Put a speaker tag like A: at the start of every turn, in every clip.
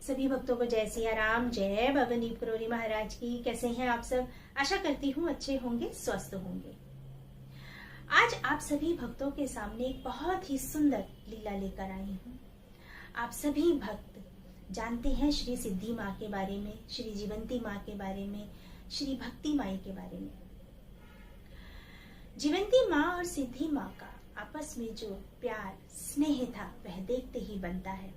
A: सभी भक्तों को जय सिया राम, जय बाबा दीप करोरी महाराज की। कैसे हैं आप सब? आशा करती हूँ अच्छे होंगे, स्वस्थ होंगे। आज आप सभी भक्तों के सामने एक बहुत ही सुंदर लीला लेकर आई हूँ। आप सभी भक्त जानते हैं श्री सिद्धि माँ के बारे में, श्री जीवंती माँ के बारे में, श्री भक्ति माई के बारे में। जीवंती माँ और सिद्धि माँ का आपस में जो प्यार स्नेह था वह देखते ही बनता है,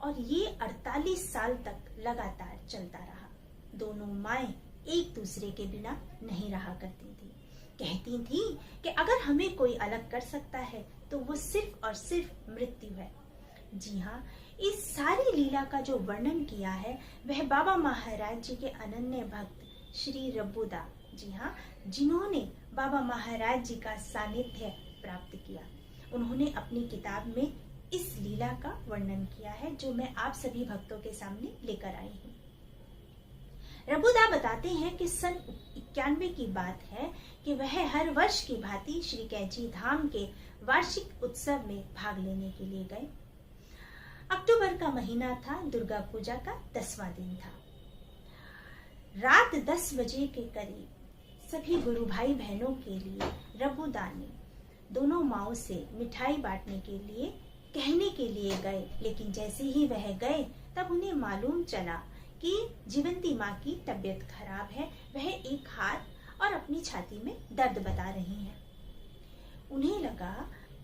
A: और ये 48 साल तक लगातार चलता रहा। दोनों माएं एक दूसरे के बिना नहीं रहा करती थी। कहती थी कि अगर हमें कोई अलग कर सकता है तो वो सिर्फ और सिर्फ मृत्यु है। जी हाँ, इस सारी लीला का जो वर्णन किया है वह बाबा महाराज जी के अनन्य भक्त श्री रब्बूदा, जी हाँ, जिन्होंने बाबा महाराज जी का सानिध्य प्राप्त किया, उन्होंने अपनी किताब में इस लीला का वर्णन किया है, जो मैं आप सभी भक्तों के सामने लेकर आई हूँ। रब्बूदा बताते हैं कि सन 91 की बात है कि वह हर वर्ष की भांति श्री कैची धाम के वार्षिक उत्सव में भाग लेने के लिए गए। अक्टूबर का महीना था, दुर्गा पूजा का 10वां दिन था। रात 10 बजे के करीब सभी गुरु भाई बहनों के लिए रब्बूदा ने दोनों माओं से मिठाई बांटने के लिए कहने के लिए गए, लेकिन जैसे ही वह गए तब उन्हें मालूम चला कि जीवंती माँ की तबीयत खराब है। वह एक हाथ और अपनी छाती में दर्द बता रही हैं। उन्हें लगा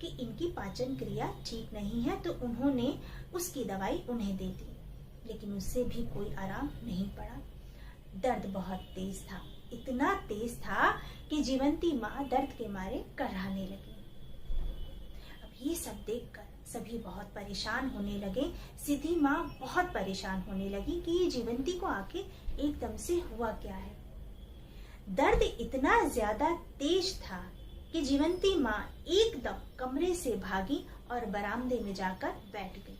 A: कि इनकी पाचन क्रिया ठीक नहीं है, तो उन्होंने उसकी दवाई उन्हें दे दी, लेकिन उससे भी कोई आराम नहीं पड़ा। दर्द बहुत तेज था, इतना तेज था कि जीवंती माँ दर्द के मारे कराहने लगी। अब ये सब देखकर सभी बहुत परेशान होने लगे। सिद्धि माँ बहुत परेशान होने लगी कि ये जीवंती को आखिर एकदम से हुआ क्या है। दर्द इतना ज्यादा तेज था कि जीवंती माँ एकदम कमरे से भागी और बरामदे में जाकर बैठ गई।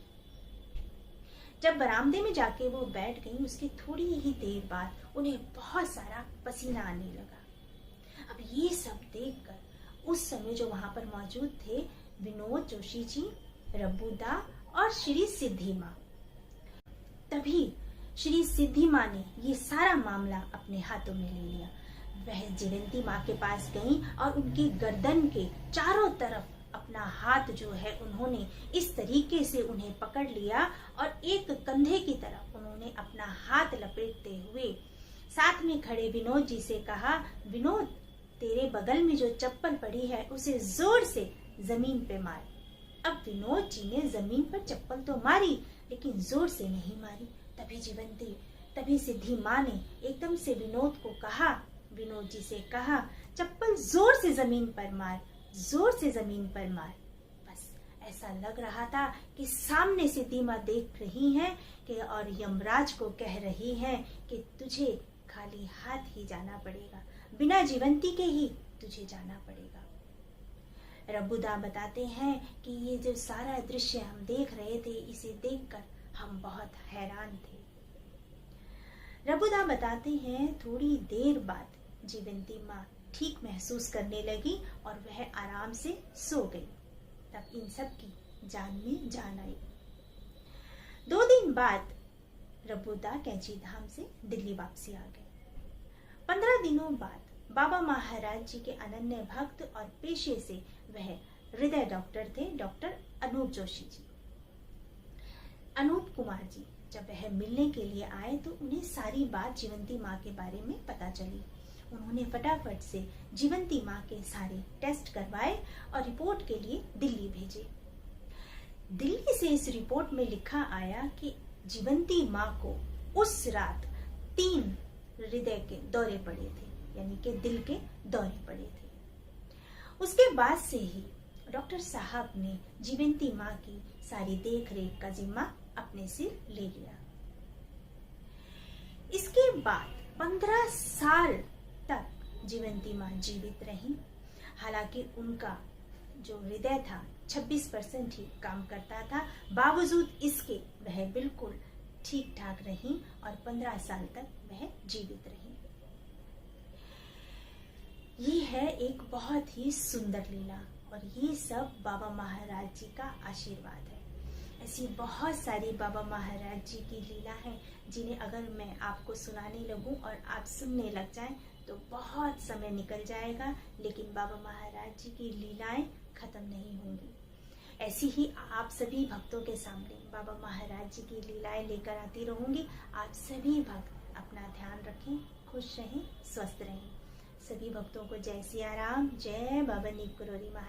A: जब बरामदे में जाके वो बैठ गई, उसकी थोड़ी ही देर बाद उन्हें बहुत सारा पसीना आने लगा। अब ये सब देखकर उस समय जो वहां पर मौजूद थे, विनोद जोशी जी, रब्बूदा और श्री सिद्धि माँ, तभी श्री सिद्धि माँ ने ये सारा मामला अपने हाथों में ले लिया। वह जीवंती माँ के पास गई और उनकी गर्दन के चारों तरफ अपना हाथ जो है उन्होंने इस तरीके से उन्हें पकड़ लिया, और एक कंधे की तरफ उन्होंने अपना हाथ लपेटते हुए साथ में खड़े विनोद जी से कहा, विनोद, तेरे बगल में जो चप्पल पड़ी है उसे जोर से जमीन पे मार। अब विनोद जी ने जमीन पर चप्पल तो मारी, लेकिन जोर से नहीं मारी। तभी सिद्धि माँ ने एकदम से विनोद जी से कहा, चप्पल जोर से जमीन पर मार, जोर से जमीन पर मार। बस ऐसा लग रहा था कि सामने सिद्धि माँ देख रही हैं कि और यमराज को कह रही हैं कि तुझे खाली हाथ ही जाना पड़ेगा, बिना जीवंती के ही तुझे जाना पड़ेगा। रब्बूदा बताते हैं कि ये जो सारा दृश्य हम देख रहे थे, इसे देखकर हम बहुत हैरान थे। रब्बूदा बताते हैं थोड़ी देर बाद जीवंती माँ ठीक महसूस करने लगी और वह आराम से सो गई। तब इन सब की जान में जान आई। 2 दिन बाद रब्बूदा कैची धाम से दिल्ली वापसी आ गए। 15 दिनों बाद बाबा महाराज जी के अनन्य भक्त और पेशे से वह हृदय डॉक्टर थे, डॉक्टर अनूप जोशी जी। अनूप कुमार जी जब वह मिलने के लिए आए तो उन्हें सारी बात जीवंती माँ के बारे में पता चली। उन्होंने फटाफट से जीवंती माँ के सारे टेस्ट करवाए और रिपोर्ट के लिए दिल्ली भेजे। दिल्ली से इस रिपोर्ट में लिखा आया कि जीवंती माँ को उस रात 3 हृदय के दौरे पड़े थे, यानी कि दिल के दौरे पड़े थे। उसके बाद से ही डॉक्टर साहब ने जीवंती माँ की सारी देख रेख का जिम्मा अपने सिर ले लिया। इसके बाद 15 साल तक जीवंती माँ जीवित रही। हालांकि उनका जो हृदय था 26% ही काम करता था, बावजूद इसके वह बिल्कुल ठीक ठाक रही और 15 साल तक वह जीवित रही। ये है एक बहुत ही सुंदर लीला, और ये सब बाबा महाराज जी का आशीर्वाद है। ऐसी बहुत सारी बाबा महाराज जी की लीला है जिन्हें अगर मैं आपको सुनाने लगूं और आप सुनने लग जाएं तो बहुत समय निकल जाएगा, लेकिन बाबा महाराज जी की लीलाएं खत्म नहीं होंगी। ऐसी ही आप सभी भक्तों के सामने बाबा महाराज जी की लीलाएं लेकर आती रहूंगी। आप सभी भक्त अपना ध्यान रखें, खुश रहें, स्वस्थ रहें। सभी भक्तों को जय सिया राम, जय बाबा नीम करोली महाराज।